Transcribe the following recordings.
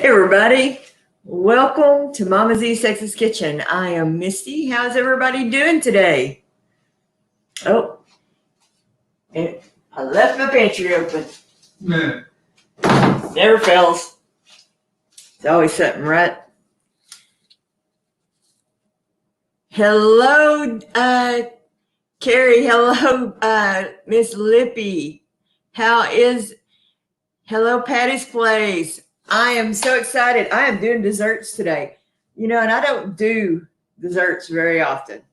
everybody, welcome to Mama Z Sex's Kitchen. I am Misty. How's everybody doing today? Oh, I left my pantry open. Never fails. It's always something, right? Hello, Carrie. Hello, Miss Lippy. Hello, Patty's Place. I am so excited. I am doing desserts today. And I don't do desserts very often.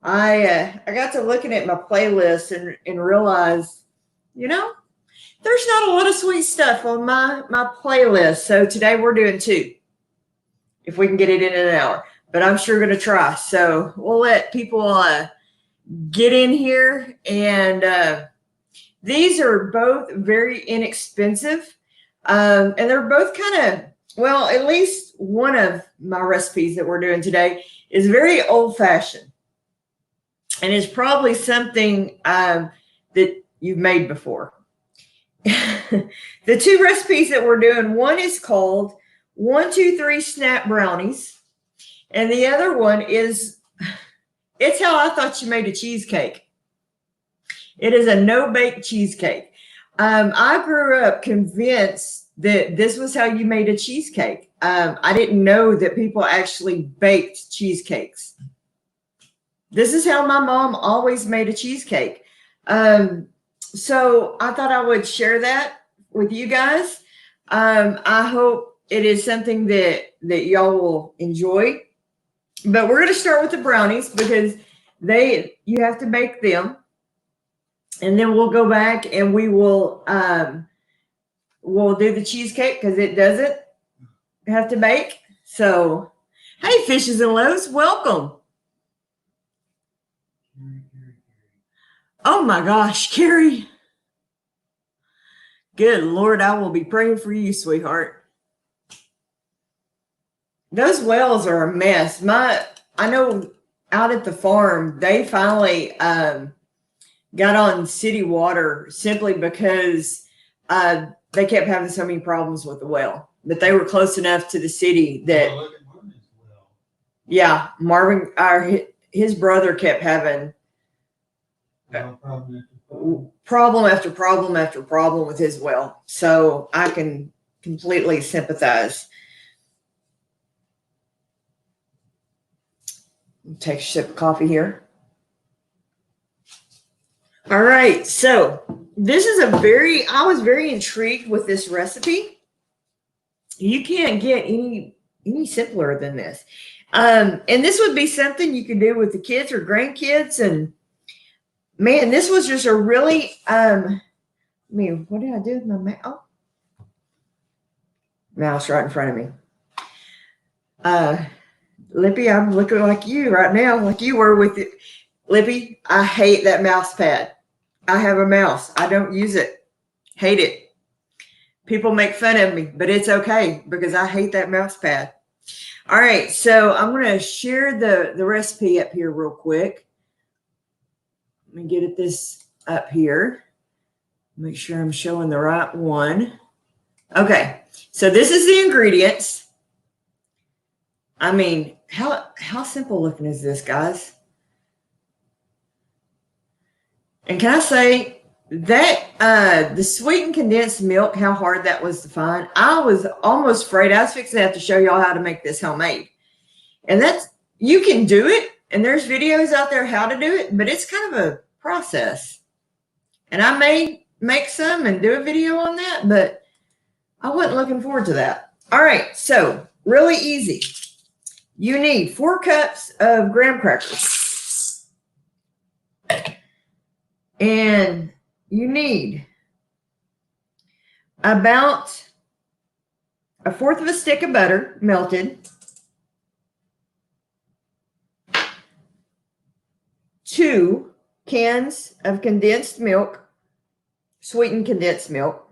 I got to looking at my playlist and realized, there's not a lot of sweet stuff on my playlist. So today we're doing two, if we can get it in an hour. But I'm sure going to try. So we'll let people get in here. And these are both very inexpensive. And they're both kind of, well, at least one of my recipes that we're doing today is very old-fashioned. And it's probably something that you've made before. The two recipes that we're doing, one is called 1, 2, 3 Snap Brownies. And the other one is, it's how I thought you made a cheesecake. It is a no-bake cheesecake. I grew up convinced that this was how you made a cheesecake. I didn't know that people actually baked cheesecakes. This is how my mom always made a cheesecake. So I thought I would share that with you guys. I hope it is something that y'all will enjoy. But we're going to start with the brownies because you have to bake them. And then we'll go back and we'll do the cheesecake because it doesn't have to bake. So, hey, Fishes and Loaves, welcome. Oh my gosh, Carrie. Good Lord, I will be praying for you, sweetheart. Those wells are a mess. I know out at the farm, they finally got on city water simply because they kept having so many problems with the well. But they were close enough to the city that, yeah, Marvin, his brother kept having problem after problem after problem with his well. So I can completely sympathize. Take a sip of coffee here. All right, so this is I was very intrigued with this recipe. You can't get any simpler than this. And this would be something you could do with the kids or grandkids. And man, this was just a really, what did I do with my mouse? Oh, mouse right in front of me. Lippy, I'm looking like you right now, like you were with it. Lippy, I hate that mouse pad. I have a mouse. I don't use it. Hate it. People make fun of me, but it's okay because I hate that mouse pad. All right, so I'm going to share the recipe up here real quick. Let me get this up here. Make sure I'm showing the right one. Okay, so this is the ingredients. I mean, how simple looking is this, guys? And can I say that the sweetened condensed milk, how hard that was to find? I was almost afraid I was fixing to have to show y'all how to make this homemade. And you can do it, and there's videos out there how to do it, but it's kind of a process. And I may make some and do a video on that, but I wasn't looking forward to that. All right, so really easy. You need 4 cups of graham crackers. And you need about 1/4 of a stick of butter melted, 2 cans of condensed milk, sweetened condensed milk,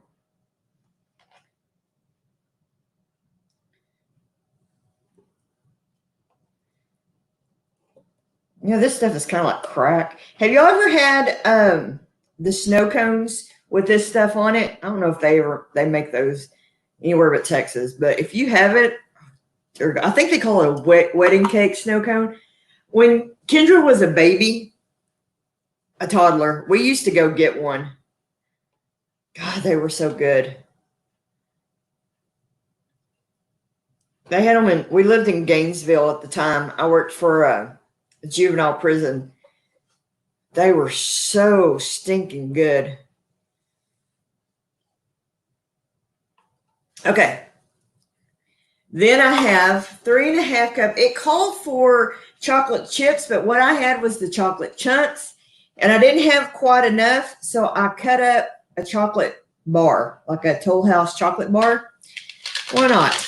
this stuff is kind of like crack. Have y'all ever had the snow cones with this stuff on it? I don't know if they make those anywhere but Texas. But if you have it, or I think they call it a wedding cake snow cone. When Kendra was a baby, a toddler, we used to go get one. God, they were so good. They had them we lived in Gainesville at the time. I worked for a juvenile prison. They were so stinking good. Okay. Then I have 3.5 cups. It called for chocolate chips, but what I had was the chocolate chunks, and I didn't have quite enough, so I cut up a chocolate bar, like a Toll House chocolate bar. Why not?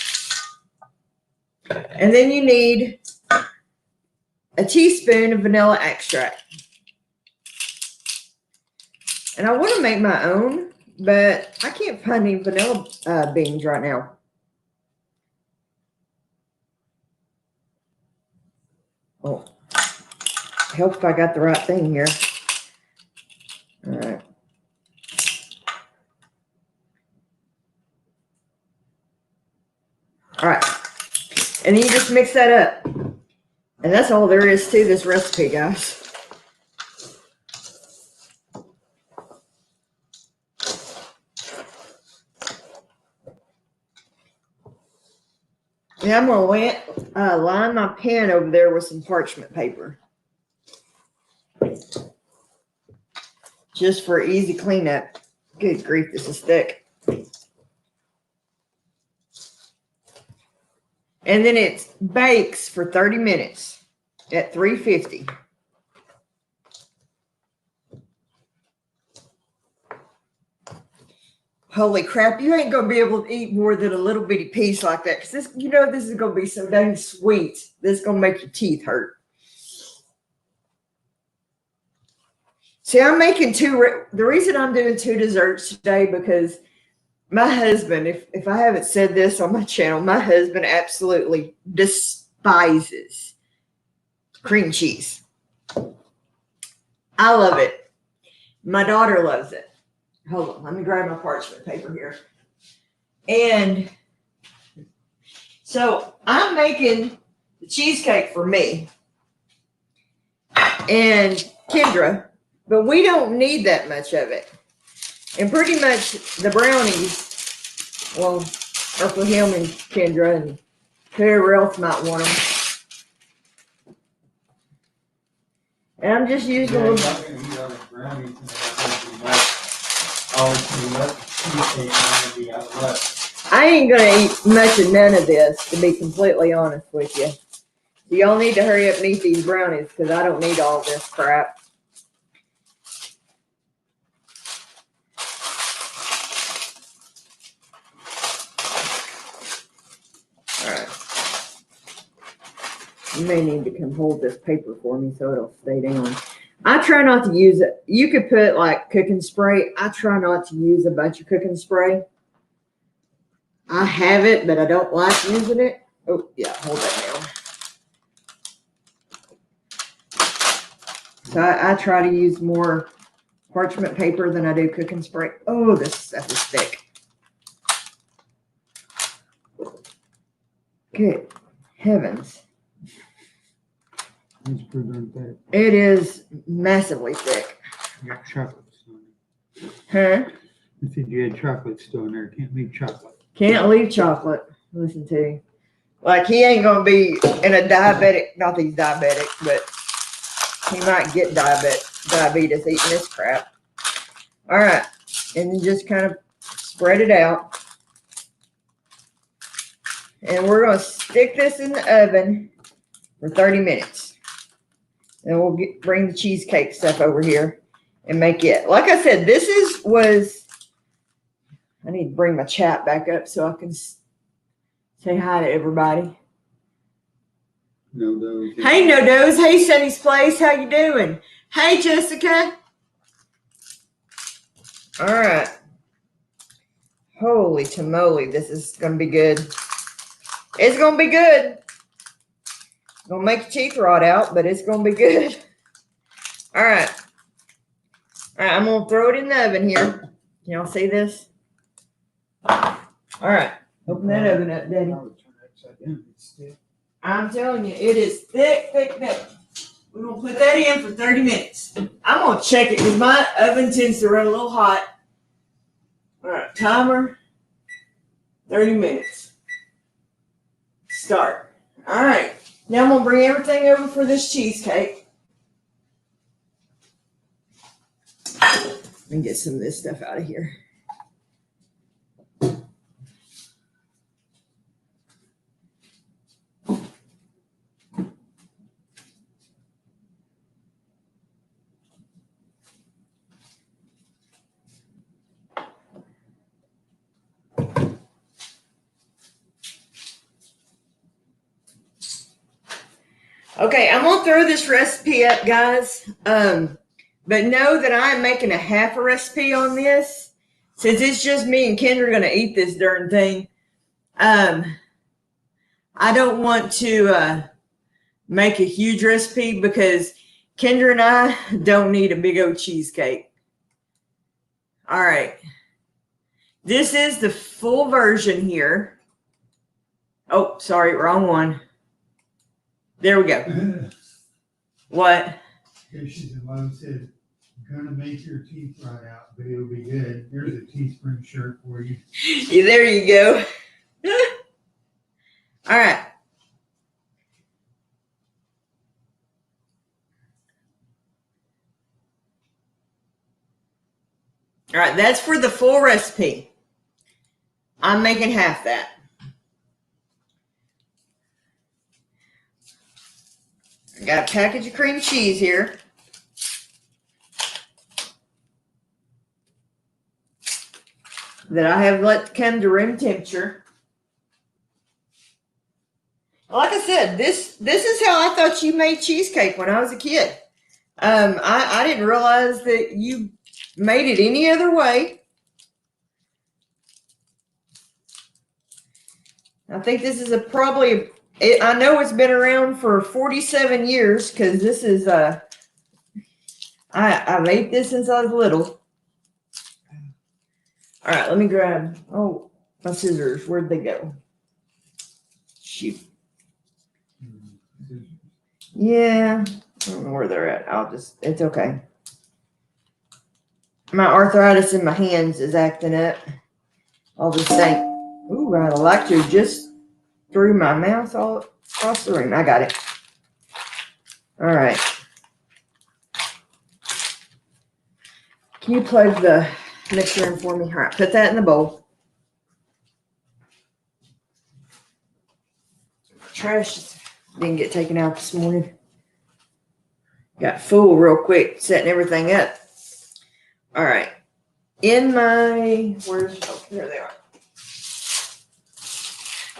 And then you need a teaspoon of vanilla extract. And I want to make my own, but I can't find any vanilla beans right now. Oh, help if I got the right thing here. All right. All right. And then you just mix that up. And that's all there is to this recipe, guys. And I'm going to line my pan over there with some parchment paper. Just for easy cleanup. Good grief, this is thick. And then it bakes for 30 minutes at 350. Holy crap, you ain't going to be able to eat more than a little bitty piece like that. Because this, you know, this is going to be so dang sweet. This is going to make your teeth hurt. See, I'm making two. The reason I'm doing 2 desserts today, because my husband, if I haven't said this on my channel, my husband absolutely despises cream cheese. I love it. My daughter loves it. Hold on, let me grab my parchment paper here. And so I'm making the cheesecake for me and Kendra, but we don't need that much of it. And pretty much the brownies, well, are for him and Kendra and whoever else might want them. And I'm just using a little. I ain't going to eat much of none of this, to be completely honest with you. So y'all need to hurry up and eat these brownies, because I don't need all this crap. You may need to come hold this paper for me so it'll stay down. I try not to use it. You could put like cooking spray. I try not to use a bunch of cooking spray. I have it, but I don't like using it. Oh, yeah, hold that down. So I try to use more parchment paper than I do cooking spray. Oh, this stuff is thick. Good heavens. It's pretty darn thick. It is massively thick. You got chocolate still in there. Huh? I said you had chocolate still in there. Can't leave chocolate. Can't leave chocolate. Listen to you. Like, he ain't going to be in a diabetic, not that he's diabetic, but he might get diabetes eating this crap. All right. And then just kind of spread it out. And we're going to stick this in the oven for 30 minutes. And we'll bring the cheesecake stuff over here and make it. Like I said, this was, I need to bring my chat back up so I can say hi to everybody. No doughs. Hey, No Does. Hey, Sunny's Place. How you doing? Hey, Jessica. All right. Holy tamale. This is going to be good. It's going to be good. Gonna make your teeth rot out, but it's gonna be good. All right. All right, I'm gonna throw it in the oven here. Can y'all see this? All right. Open that oven up, Daddy. I would turn it upside down. It's thick. I'm telling you, it is thick, thick, thick. We're going to put that in for 30 minutes. I'm going to check it because my oven tends to run a little hot. All right, timer, 30 minutes. Start. All right, now I'm going to bring everything over for this cheesecake. Let me get some of this stuff out of here. Okay, I'm gonna throw this recipe up, guys. But know that I am making a half a recipe on this. Since it's just me and Kendra gonna eat this darn thing. I don't want to make a huge recipe because Kendra and I don't need a big old cheesecake. All right. This is the full version here. Oh, sorry, wrong one. There we go. What? She's in love, said, gonna make your teeth rot out, but it'll be good. There's a teespring shirt for you. Yeah, there you go. All right. All right, that's for the full recipe. I'm making half that. I got a package of cream cheese here. That I have let come to room temperature. Like I said, this is how I thought you made cheesecake when I was a kid. I didn't realize that you made it any other way. I think this is I know it's been around for 47 years because this is I've ate this since I was little. All right, let me grab my scissors. Where'd they go? Shoot. Yeah, I don't know where they're at. It's okay. My arthritis in my hands is acting up. All this thing. Ooh, I like to just through my mouth all across the room. I got it. All right. Can you plug the mixer in for me? All right, put that in the bowl. Trash didn't get taken out this morning. Got full real quick, setting everything up. All right. Here they are.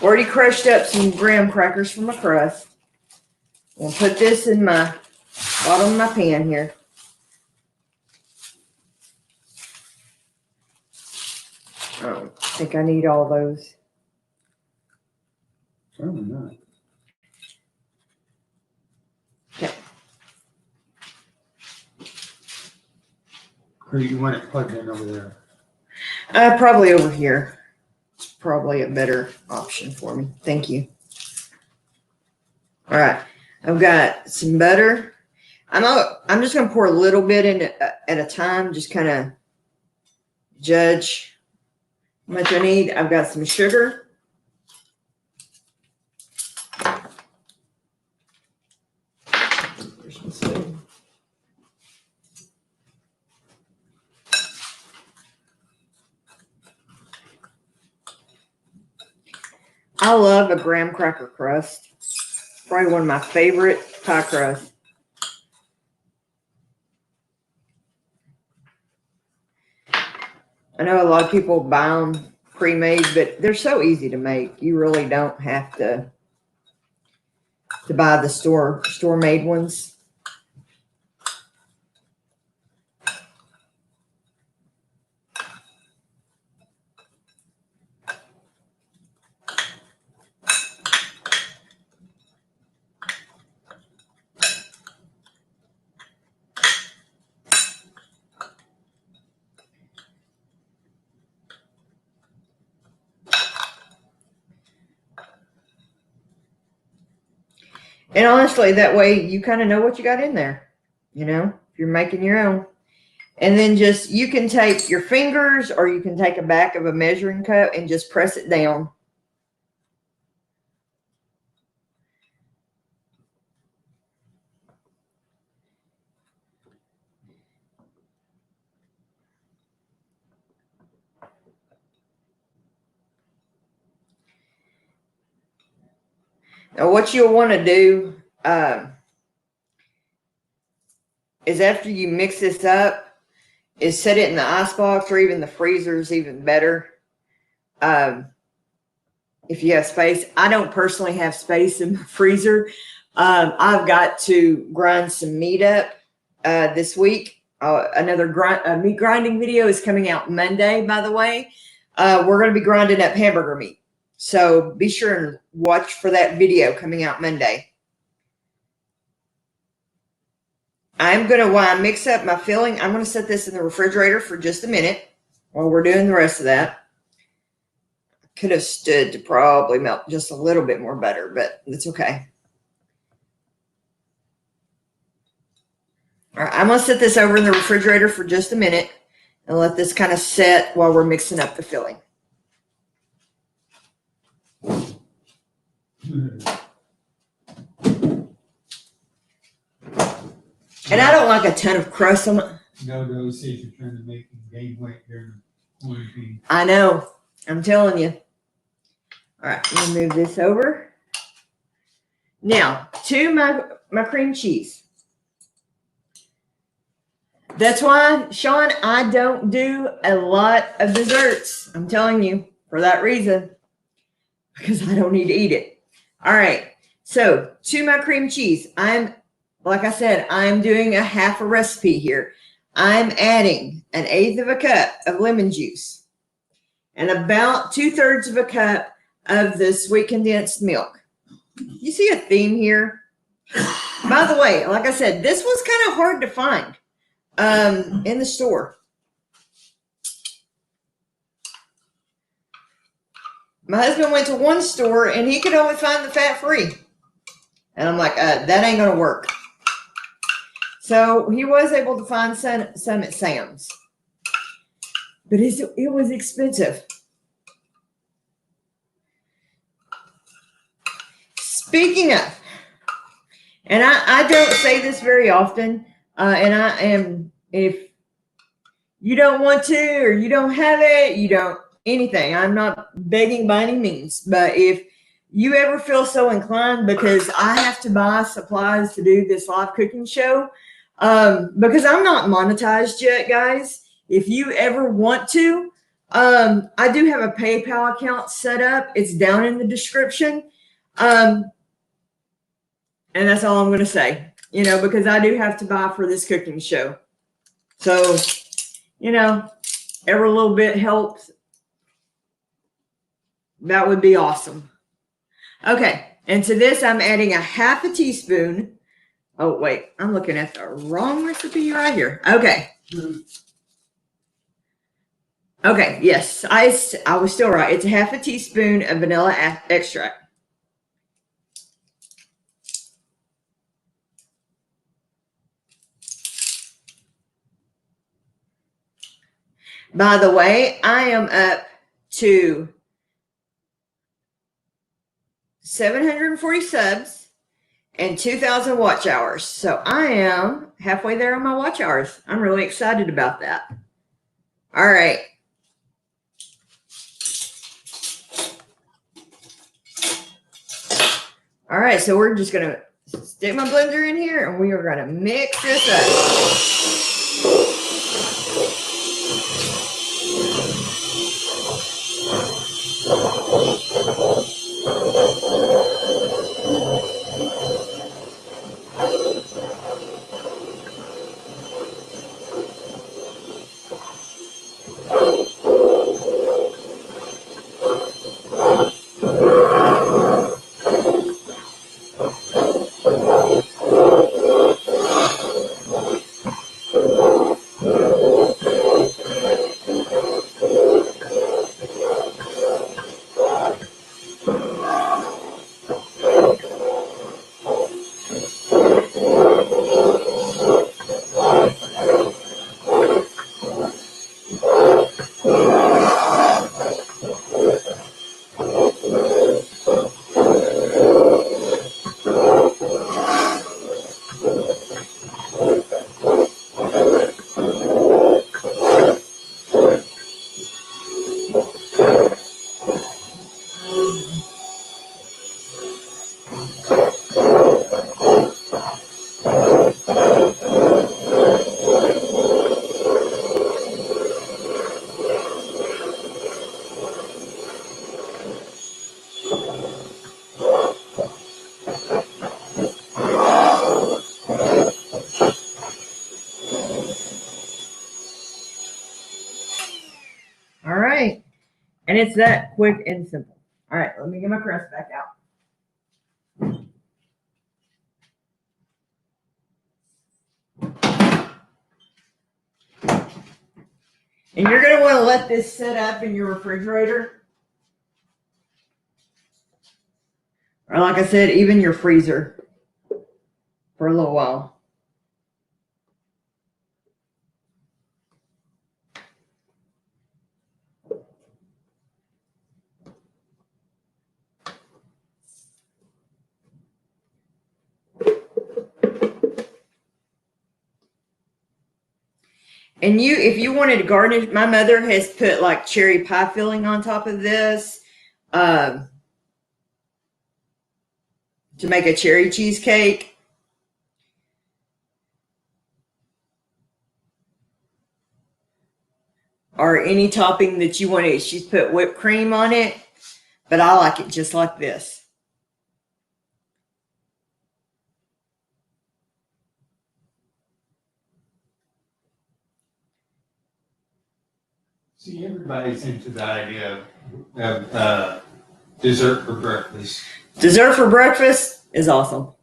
Already crushed up some graham crackers for my crust. I'll put this in my bottom of my pan here. I don't think I need all those. Probably not. Okay. Or you want it plugged in over there? Probably over here. It's probably a better option for me. Thank you. All right. I've got some butter. I'm just going to pour a little bit in at a time. Just kind of judge how much I need. I've got some sugar. I love a graham cracker crust. Probably one of my favorite pie crusts. I know a lot of people buy them pre-made, but they're so easy to make. You really don't have to buy the store-made ones. And honestly, that way you kind of know what you got in there, you know, if you're making your own. And then just, you can take your fingers or you can take a back of a measuring cup and just press it down. Now, what you'll want to do is after you mix this up, is set it in the icebox or even the freezer is even better. If you have space. I don't personally have space in the freezer. I've got to grind some meat up this week. Another meat grinding video is coming out Monday, by the way. We're going to be grinding up hamburger meat. So be sure and watch for that video coming out Monday. While I mix up my filling, I'm going to set this in the refrigerator for just a minute while we're doing the rest of that. Could have stood to probably melt just a little bit more butter, but it's okay. All right, I'm going to set this over in the refrigerator for just a minute and let this kind of set while we're mixing up the filling. And I don't like a ton of crust on it. No, see if you're trying to make them gain weight during the quarantine. I know. I'm telling you. All right, I'm gonna move this over. Now, to my cream cheese. That's why, Sean, I don't do a lot of desserts. I'm telling you, for that reason. Because I don't need to eat it. All right, so to my cream cheese, like I said, I'm doing a half a recipe here. I'm adding 1/8 of a cup of lemon juice and about 2/3 of a cup of the sweet condensed milk. You see a theme here? By the way, like I said, this was kind of hard to find in the store. My husband went to one store and he could only find the fat-free. And I'm like, that ain't going to work. So he was able to find some at Sam's. But it was expensive. Speaking of, and I don't say this very often, if you don't want to or you don't have it, you don't anything. I'm not begging by any means, but if you ever feel so inclined, because I have to buy supplies to do this live cooking show, because I'm not monetized yet, guys. If you ever want to, I do have a PayPal account set up. It's down in the description. And that's all I'm going to say, because I do have to buy for this cooking show. So, every little bit helps. That would be awesome. Okay. And to this, I'm adding 1/2 teaspoon. Oh, wait, I'm looking at the wrong recipe right here. Okay. Okay, yes, I was still right. It's 1/2 teaspoon of vanilla extract. By the way, I am up to 740 subs and 2,000 watch hours. So I am halfway there on my watch hours. I'm really excited about that. All right. All right, so we're just going to stick my blender in here and we are going to mix this up. it's that quick and simple. All right, let me get my crust back out. And you're going to want to let this sit up in your refrigerator. Or like I said, even your freezer for a little while. And if you wanted to garnish, my mother has put like cherry pie filling on top of this to make a cherry cheesecake. Or any topping that you want to. She's put whipped cream on it, but I like it just like this. See, everybody's into the idea of dessert for breakfast. Dessert for breakfast is awesome.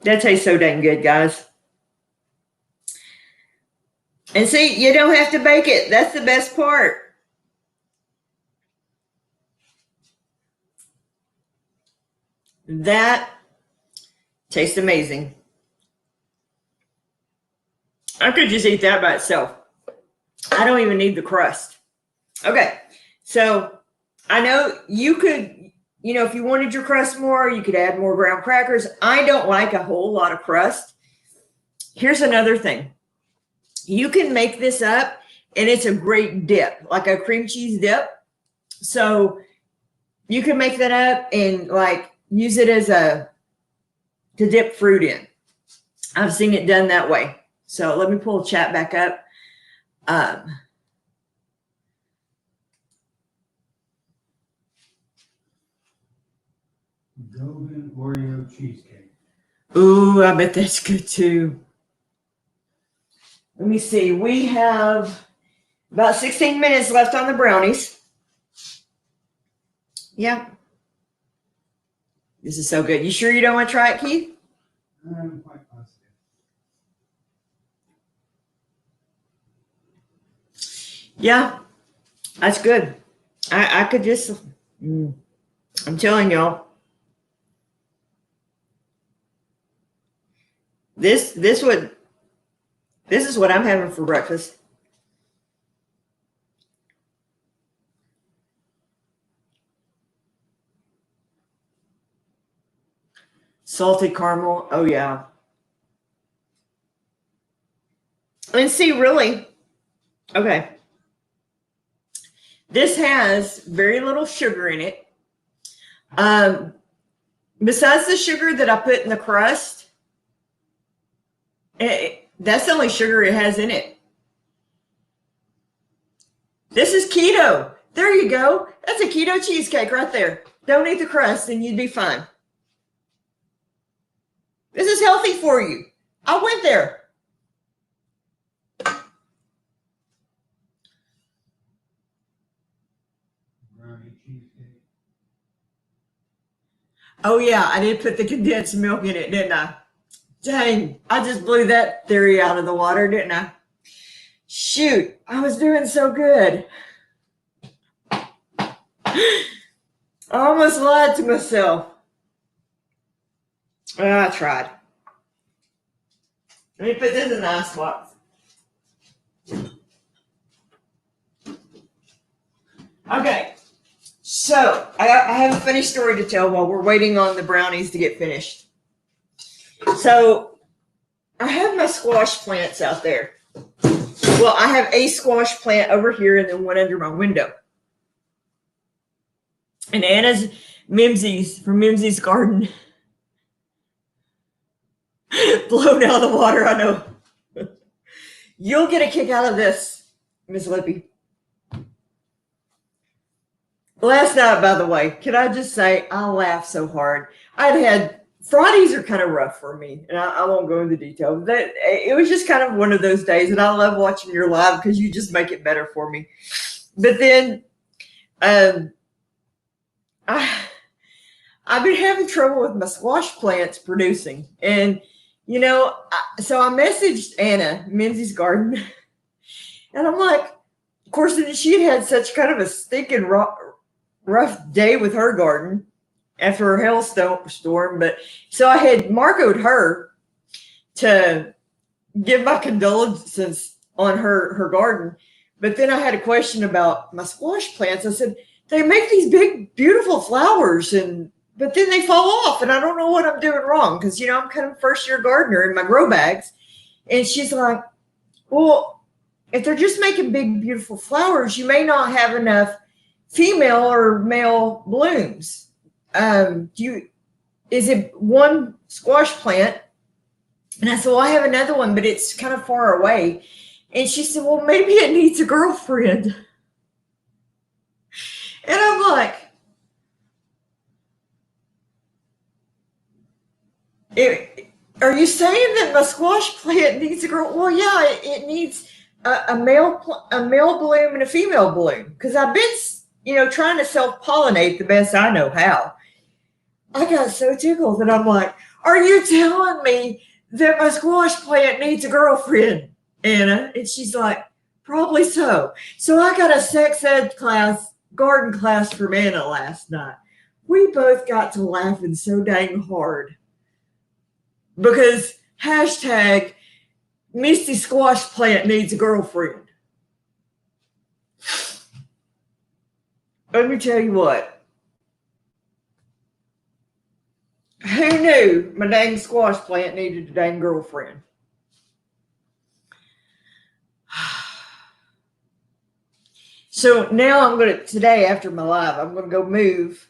That tastes so dang good, guys. And see, you don't have to bake it. That's the best part. That tastes amazing. I could just eat that by itself. I don't even need the crust. Okay, so I know you could, if you wanted your crust more, you could add more graham crackers. I don't like a whole lot of crust. Here's another thing. You can make this up, and it's a great dip, like a cream cheese dip. So you can make that up and like use it as to dip fruit in. I've seen it done that way. So let me pull the chat back up. Golden Oreo cheesecake. Ooh, I bet that's good too. Let me see. We have about 16 minutes left on the brownies. Yeah. This is so good. You sure you don't want to try it, Keith? I'm quite positive. Yeah, that's good. I could just, I'm telling y'all. This is what I'm having for breakfast. Salted caramel. Oh yeah. And see, really, okay. This has very little sugar in it. Besides the sugar that I put in the crust, that's the only sugar it has in it. This is keto. There you go. That's a keto cheesecake right there. Don't eat the crust and you'd be fine. This is healthy for you. I went there. Brownie cheesecake. Oh yeah, I did put the condensed milk in it, didn't I? Dang, I just blew that theory out of the water, didn't I? Shoot, I was doing so good. I almost lied to myself. I tried. Let me put this in the icebox. Okay, so I have a funny story to tell while we're waiting on the brownies to get finished. So I have my squash plants out there. Well, I have a squash plant over here and then one under my window. And Anna's Mimsy's from Mimsy's garden blown out of the water. I know. You'll get a kick out of this, Miss Lippy. Last night, by the way, can I just say I laughed so hard. I'd had Fridays are kind of rough for me, and I won't go into detail. That it was just kind of one of those days, and I love watching your live because you just make it better for me. But then, um, I I've been having trouble with my squash plants producing, and so I messaged Anna Menzies Garden, and I'm like, of course, she had such kind of a stinking rough day with her garden after her hailstorm. But so I had Marcoed her to give my condolences on her garden. But then I had a question about my squash plants. I said, they make these big, beautiful flowers, but then they fall off, and I don't know what I'm doing wrong because I'm kind of first year gardener in my grow bags. And she's like, well, if they're just making big, beautiful flowers, you may not have enough female or male blooms. Is it one squash plant? And I said, well, I have another one, but it's kind of far away. And she said, well, maybe it needs a girlfriend. And I'm like, are you saying that my squash plant needs a girl? Well, yeah, it needs a male bloom and a female bloom, because I've been, trying to self-pollinate the best I know how. I got so tickled that I'm like, are you telling me that my squash plant needs a girlfriend, Anna? And she's like, probably so. So I got a sex ed class, garden class from Anna last night. We both got to laughing so dang hard because hashtag Misty squash plant needs a girlfriend. Let me tell you what. Who knew my dang squash plant needed a dang girlfriend? So now today after my live, I'm going to go move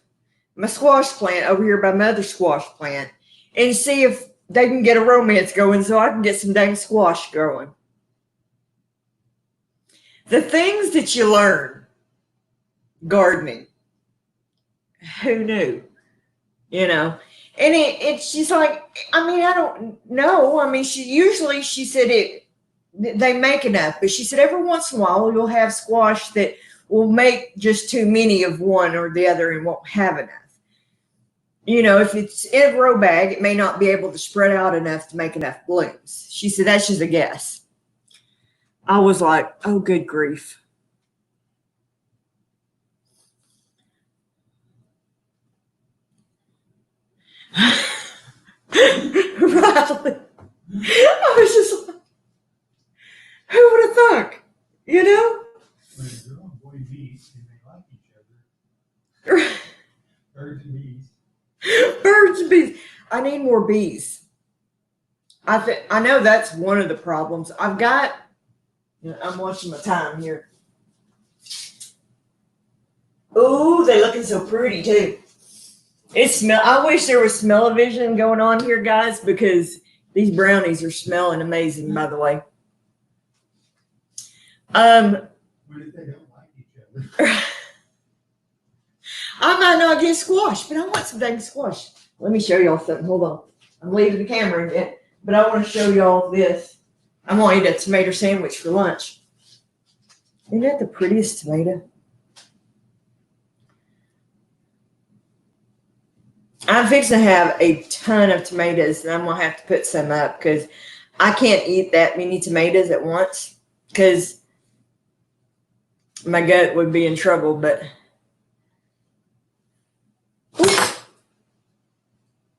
my squash plant over here by my other squash plant and see if they can get a romance going so I can get some dang squash growing. The things that you learn gardening, who knew? And she's like, I don't know. She said they make enough, but she said every once in a while you'll have squash that will make just too many of one or the other and won't have enough. If it's in a grow bag, it may not be able to spread out enough to make enough blooms. She said that's just a guess. I was like, oh, good grief. Riley. I was just like, who would have thought? When girl and boy meet and they like each other. Birds and bees. Birds and bees. I need more bees. I know that's one of the problems. I'm watching my time here. Oh, they're looking so pretty too. I wish there was smell-o-vision going on here, guys, because these brownies are smelling amazing, by the way. What if they don't like each other? I might not get squash, but I want some dang squash. Let me show y'all something. Hold on. I'm leaving the camera again, but I want to show y'all this. I'm going to eat a tomato sandwich for lunch. Isn't that the prettiest tomato? I'm fixing to have a ton of tomatoes, and I'm going to have to put some up because I can't eat that many tomatoes at once because my gut would be in trouble. But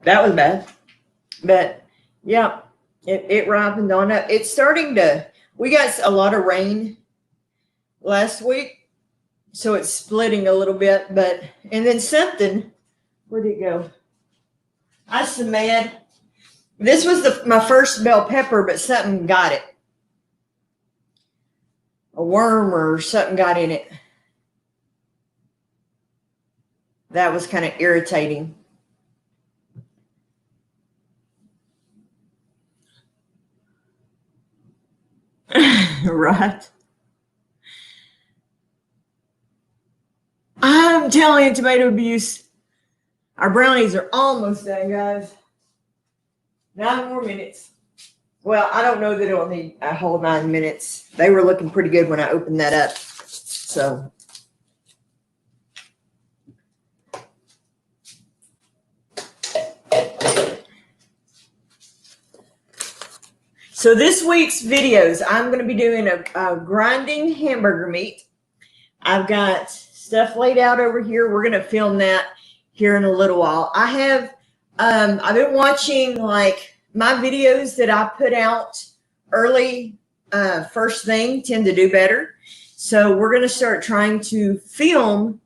that was bad. But yeah, it ripened on up. It's starting to, we got a lot of rain last week, so it's splitting a little bit. And then something, where'd it go? I was so mad. This was my first bell pepper, but something got it. A worm or something got in it. That was kind of irritating. Right. I'm telling you, tomato abuse. Our brownies are almost done, guys. 9 more minutes. Well, I don't know that it'll need a whole 9 minutes. They were looking pretty good when I opened that up. So. So this week's videos, I'm going to be doing a grinding hamburger meat. I've got stuff laid out over here. We're going to film that here in a little while. I've been watching like my videos that I put out early, first thing, tend to do better. So we're going to start trying to film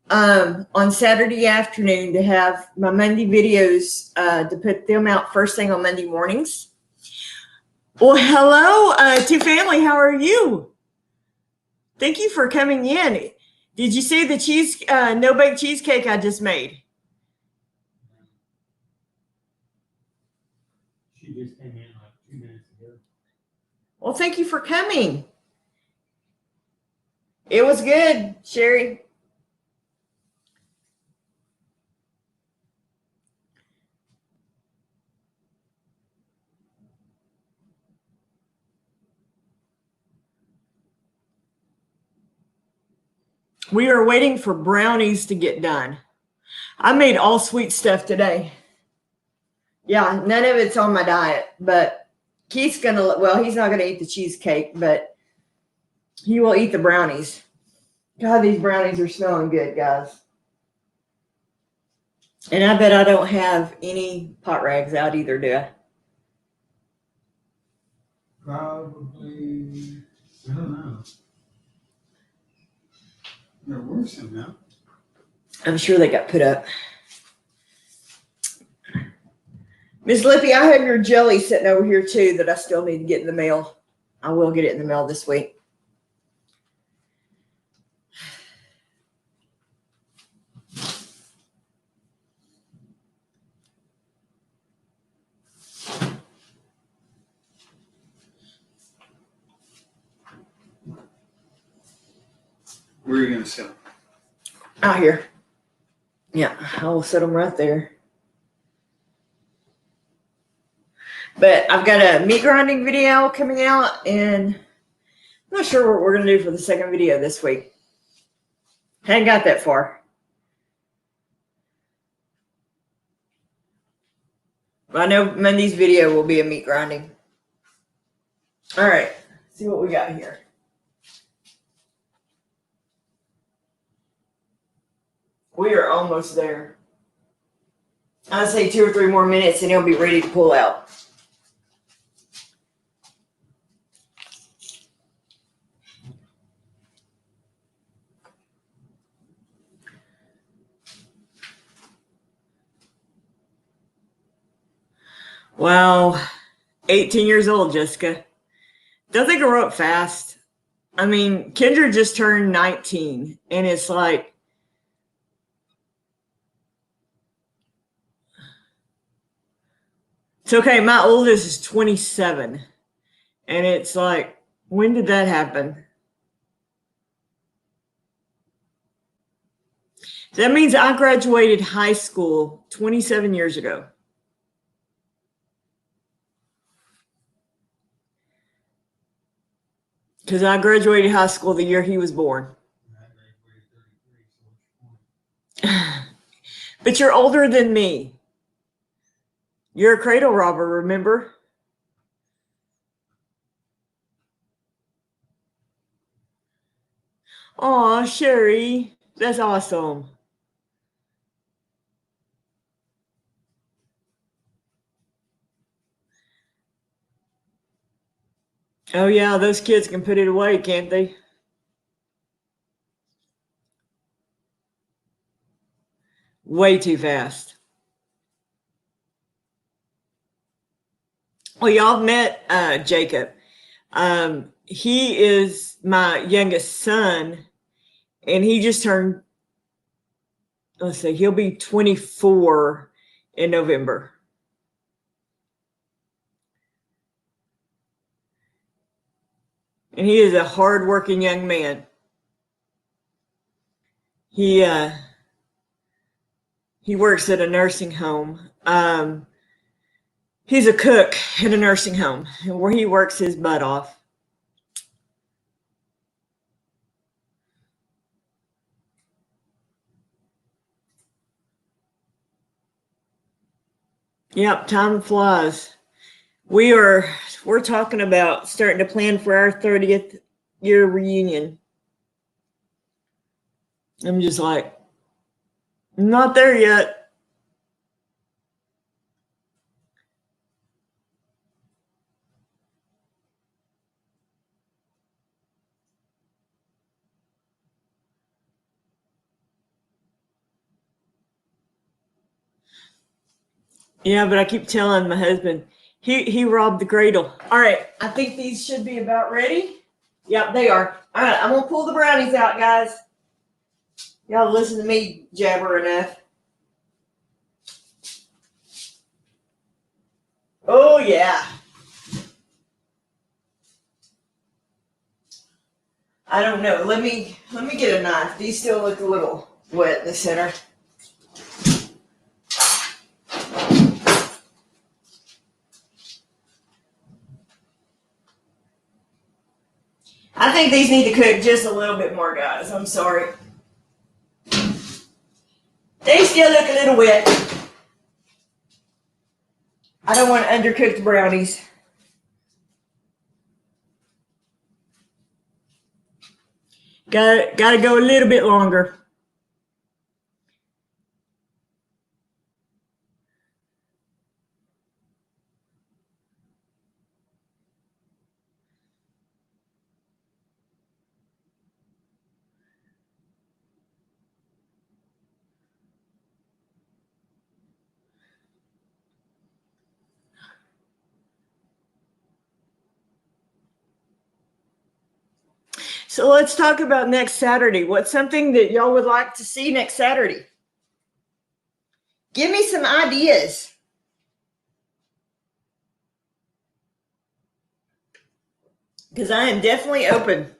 on Saturday afternoon to have my Monday videos to put them out first thing on Monday mornings. Well, hello to family. How are you? Thank you for coming in. Did you see the no-bake cheesecake I just made? She just came in like 2 minutes ago. Well, thank you for coming. It was good, Sherry. We are waiting for brownies to get done. I made all sweet stuff today. Yeah, none of it's on my diet, but Keith's gonna, well, he's not gonna eat the cheesecake, but he will eat the brownies. God, these brownies are smelling good, guys. And I bet I don't have any pot rags out either, do I? Probably, I don't know. There were some now. I'm sure they got put up. Miss Lippy, I have your jelly sitting over here too that I still need to get in the mail. I will get it in the mail this week. Where are you going to sell? Out here. Yeah, I will set them right there. But I've got a meat grinding video coming out, and I'm not sure what we're going to do for the second video this week. Hadn't got that far. I know Monday's video will be a meat grinding. All right, let's see what we got here. We are almost there. I'd say 2 or 3 more minutes and it'll be ready to pull out. Wow, 18 years old, Jessica. Don't they grow up fast? I mean, Kendra just turned 19, and it's like, it's okay. My oldest is 27, and it's like, when did that happen? That means I graduated high school 27 years ago. Because I graduated high school the year he was born. But you're older than me. You're a cradle robber, remember? Aw, Sherry, that's awesome. Oh yeah, those kids can put it away, can't they? Way too fast. Well, y'all met Jacob. He is my youngest son, and he just turned, let's see, he'll be 24 in November. And he is a hardworking young man. He works at a nursing home. He's a cook at a nursing home where he works his butt off. Yep, time flies. We're talking about starting to plan for our 30th year reunion. I'm just like, not there yet. Yeah, but I keep telling my husband, he robbed the cradle. All right, I think these should be about ready. Yep, they are. All right, I'm gonna pull the brownies out, guys. Y'all listen to me jabber enough. Oh yeah. I don't know. Let me get a knife. These still look a little wet in the center. I think these need to cook just a little bit more, guys. I'm sorry. They still look a little wet. I don't want undercooked brownies. Gotta go a little bit longer. So let's talk about next Saturday. What's something that y'all would like to see next Saturday? Give me some ideas. Because I am definitely open.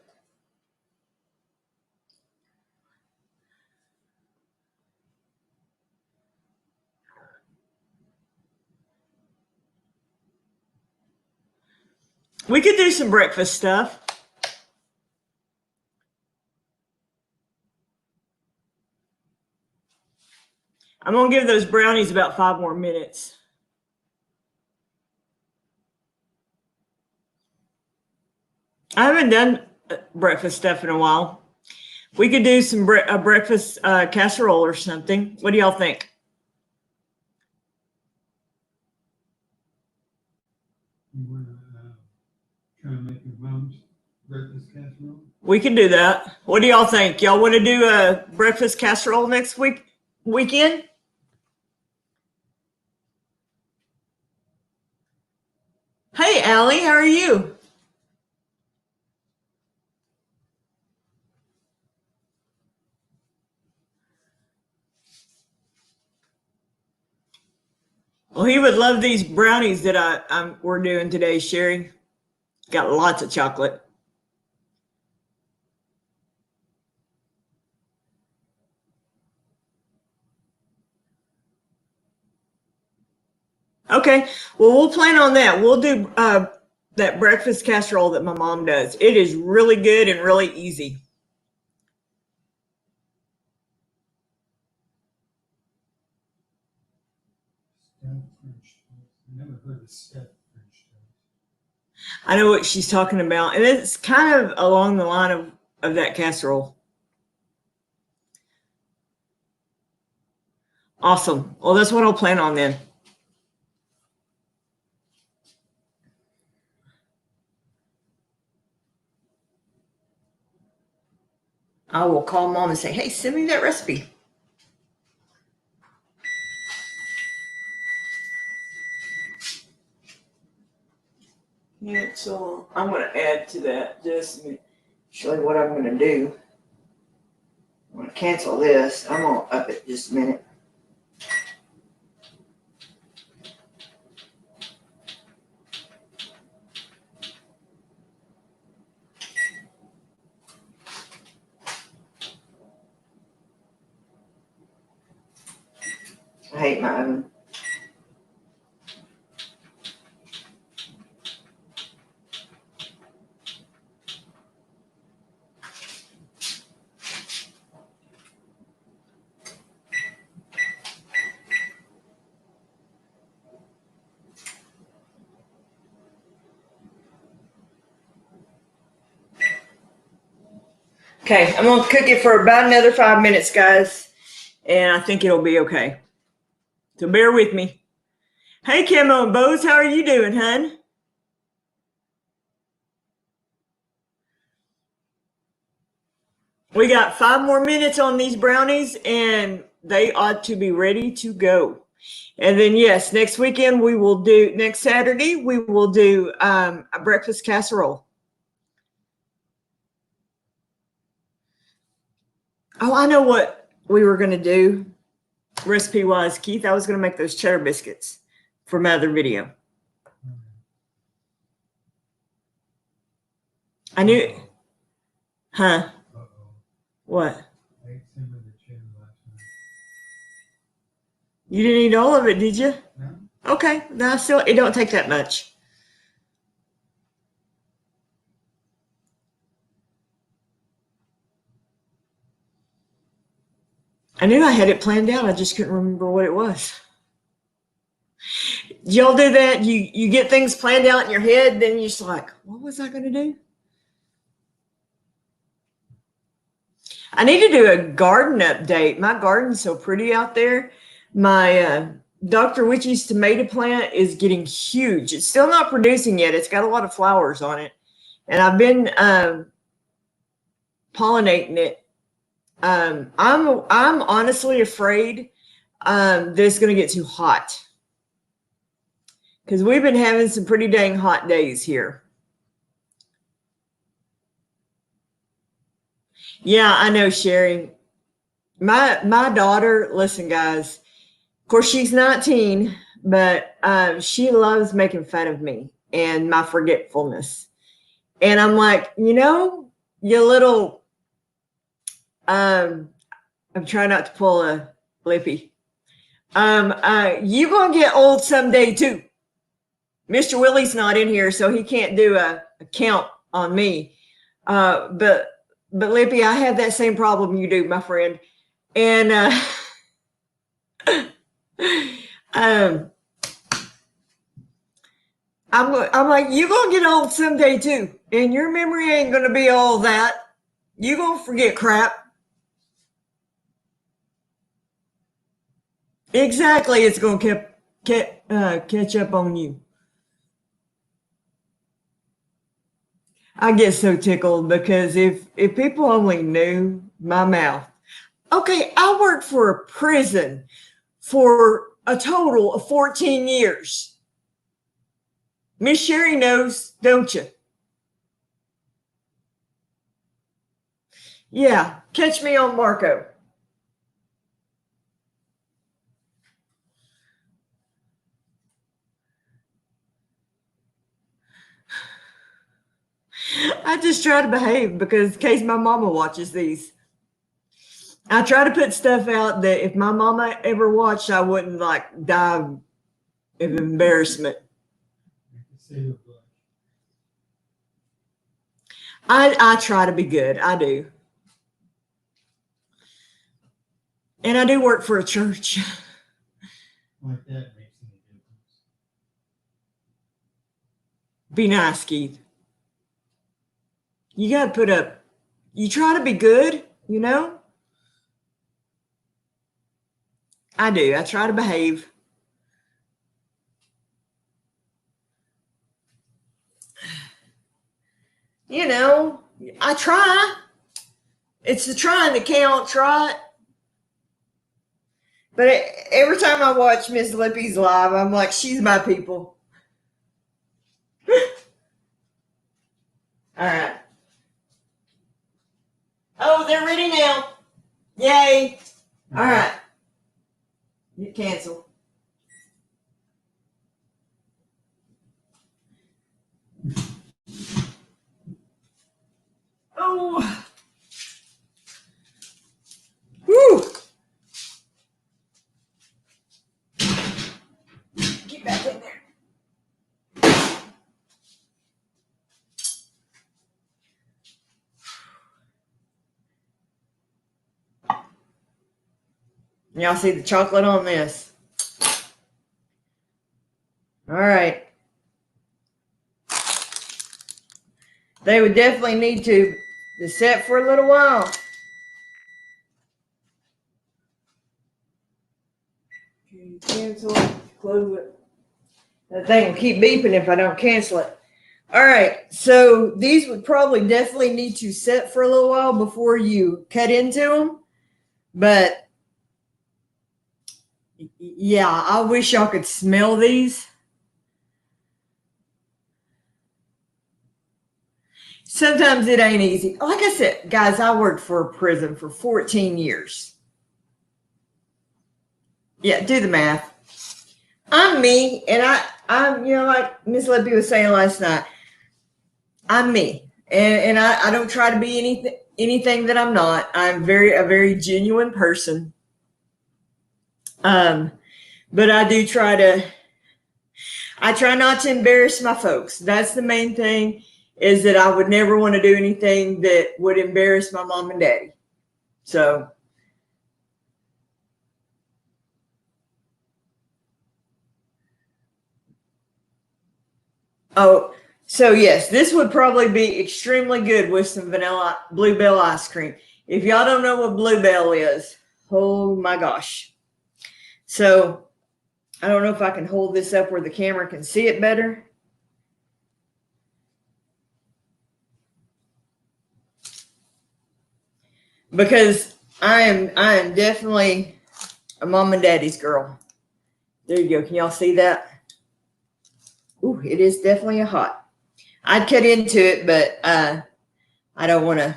We could do some breakfast stuff. I'm going to give those brownies about 5 more minutes. I haven't done breakfast stuff in a while. We could do some breakfast casserole or something. What do y'all think? You want to try and make your mom's breakfast casserole? We can do that. What do y'all think? Y'all want to do a breakfast casserole next weekend? Hey, Allie, how are you? Well, he would love these brownies that we're doing today, Sherry. Got lots of chocolate. Okay, well, we'll plan on that. We'll do that breakfast casserole that my mom does. It is really good and really easy. Stuffed French toast. I never heard of stuffed French toast. I know what she's talking about, and it's kind of along the line of that casserole. Awesome. Well, that's what I'll plan on then. I will call mom and say, hey, send me that recipe. Yeah, so I'm going to add to that just show you what I'm going to do. I'm going to cancel this. I'm going to up it just a minute. I hate my oven. Okay, I'm gonna cook it for about another 5 minutes, guys, and I think it'll be okay. So bear with me. Hey, Camo and Bose, how are you doing, hun? We got 5 more minutes on these brownies, and they ought to be ready to go. And then, yes, next weekend we will do, next Saturday, we will do a breakfast casserole. Oh, I know what we were going to do recipe-wise, Keith. I was going to make those cheddar biscuits for my other video. I knew, huh? What? I ate some of the cheddar last night. You didn't eat all of it, did you? No? Okay, no, still, it don't take that much. I knew I had it planned out. I just couldn't remember what it was. Y'all do that? You get things planned out in your head, then you're just like, what was I going to do? I need to do a garden update. My garden's so pretty out there. My Dr. Witchy's tomato plant is getting huge. It's still not producing yet. It's got a lot of flowers on it. And I've been pollinating it. I'm honestly afraid that it's going to get too hot, because we've been having some pretty dang hot days here. Yeah, I know, Sherry. My daughter, listen, guys, of course, she's 19, but she loves making fun of me and my forgetfulness. And I'm like, you little, I'm trying not to pull a lippy. You gonna get old someday too. Mr. Willie's not in here, so he can't do a count on me. But Lippy, I have that same problem you do, my friend. And I'm like, you gonna get old someday too, and your memory ain't gonna be all that. You gonna forget crap. Exactly, it's gonna catch up on you. I get so tickled because if people only knew my mouth. Okay, I worked for a prison for a total of 14 years. Miss Sherry knows, don't you? Yeah, catch me on Marco. I just try to behave because in case my mama watches these. I try to put stuff out that if my mama ever watched, I wouldn't like die of embarrassment. I try to be good. I do. And I do work for a church. Like that makes any difference. Be nice, Keith. You got to put up, you try to be good, I do. I try to behave. I try. It's the trying that counts, right? But every time I watch Miss Lippy's live, I'm like, she's my people. All right. Oh, they're ready now. Yay. All right. You cancel. Oh. Woo. Get back in there. Y'all see the chocolate on this? All right. They would definitely need to to set for a little while. Cancel it, close it. That thing will keep beeping if I don't cancel it. All right, so these would probably definitely need to set for a little while before you cut into them. But yeah, I wish y'all could smell these. Sometimes it ain't easy. Like I said, guys, I worked for a prison for 14 years. Yeah, do the math. I'm me, and I'm, like Miss Lippy was saying last night, I'm me. And I don't try to be anything that I'm not. I'm a very genuine person. But I try not to embarrass my folks. That's the main thing, is that I would never want to do anything that would embarrass my mom and daddy. So, so yes, this would probably be extremely good with some vanilla Bluebell ice cream. If y'all don't know what Bluebell is, oh my gosh. So, I don't know if I can hold this up where the camera can see it better. Because I am definitely a mom and daddy's girl. There you go. Can y'all see that? Ooh, it is definitely a hot. I'd cut into it, but I don't want to.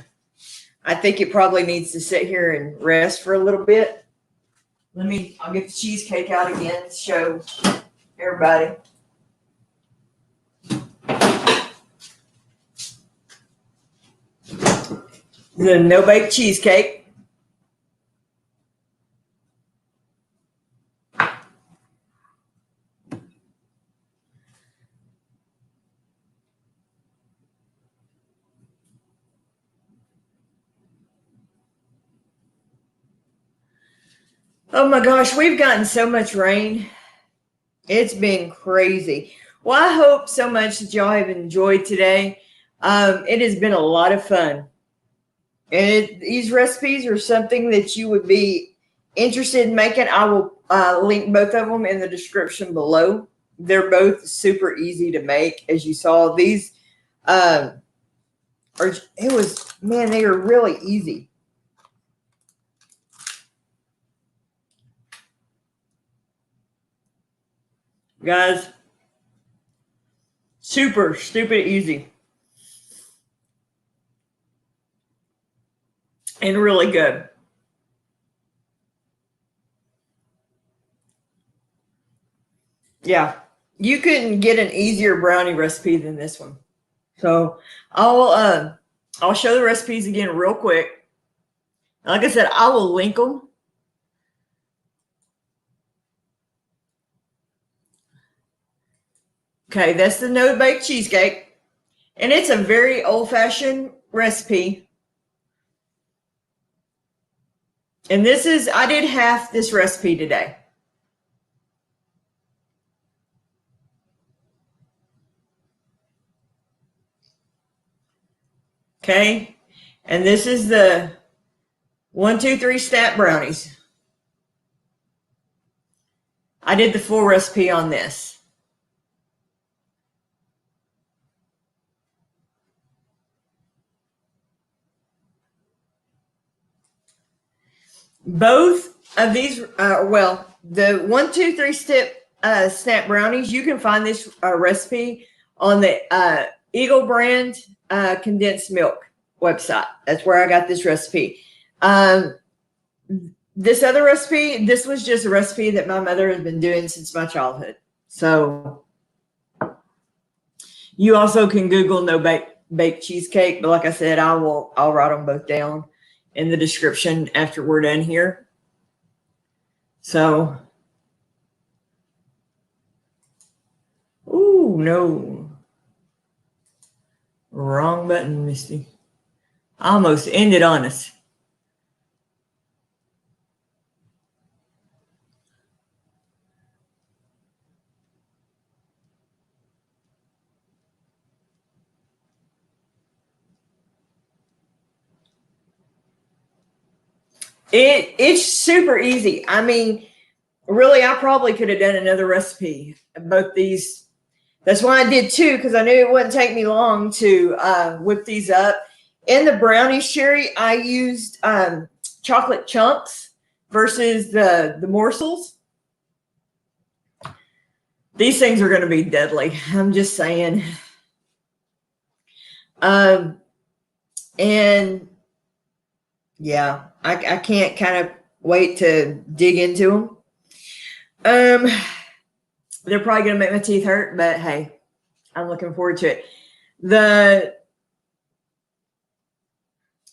I think it probably needs to sit here and rest for a little bit. I'll get the cheesecake out again to show everybody. The no-bake cheesecake. Oh my gosh, we've gotten so much rain. It's been crazy. Well, I hope so much that y'all have enjoyed today. It has been a lot of fun. And these recipes are something that you would be interested in making. I will link both of them in the description below. They're both super easy to make. As you saw, these they are really easy. Guys, super stupid easy. And really good. Yeah, you couldn't get an easier brownie recipe than this one. So I'll show the recipes again real quick. Like I said, I will link them. Okay, that's the no bake cheesecake, and it's a very old fashioned recipe. And I did half this recipe today. Okay, and this is the 1, 2, 3 snap brownies. I did the full recipe on this. Both of these, the 1, 2, 3 step snap brownies, you can find this recipe on the Eagle brand condensed milk website. That's where I got this recipe. This other recipe, this was just a recipe that my mother has been doing since my childhood. So you also can Google no bake cheesecake, but like I said, I'll write them both down in the description after we're done here. So, ooh, no. Wrong button, Misty. Almost ended on us. It's super easy. I mean, really, I probably could have done another recipe of both these. That's why I did two, because I knew it wouldn't take me long to whip these up. In the brownies, Sherry, I used chocolate chunks versus the morsels. These things are going to be deadly. I'm just saying. And yeah, I can't kind of wait to dig into them. They're probably going to make my teeth hurt, but hey, I'm looking forward to it.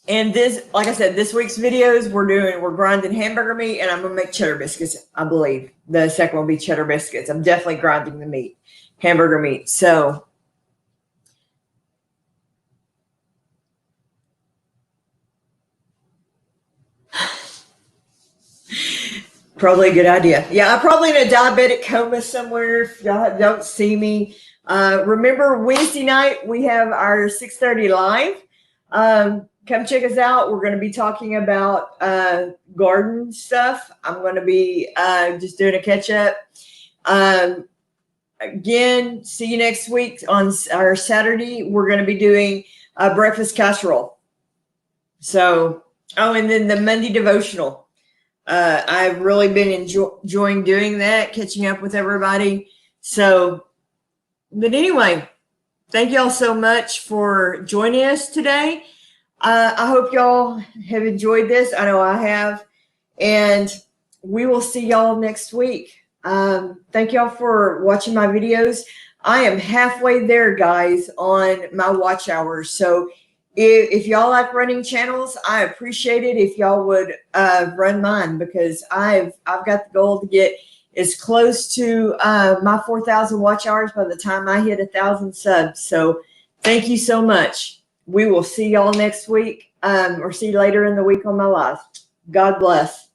And this, like I said, this week's videos, we're grinding hamburger meat, and I'm going to make cheddar biscuits, I believe. The second will be cheddar biscuits. I'm definitely grinding the meat, hamburger meat. So probably a good idea. Yeah, I'm probably in a diabetic coma somewhere if y'all don't see me. Remember, Wednesday night, we have our 6:30 live. Come check us out. We're going to be talking about garden stuff. I'm going to be just doing a catch up. Again, see you next week on our Saturday. We're going to be doing a breakfast casserole. So, and then the Monday devotional. I've really been enjoying doing that, catching up with everybody. So, but anyway, thank y'all so much for joining us today. I hope y'all have enjoyed this. I know I have. And we will see y'all next week. Thank y'all for watching my videos. I am halfway there, guys, on my watch hours. So if y'all like running channels, I appreciate it if y'all would run mine, because I've got the goal to get as close to my 4,000 watch hours by the time I hit 1,000 subs. So thank you so much. We will see y'all next week, or see you later in the week on my live. God bless.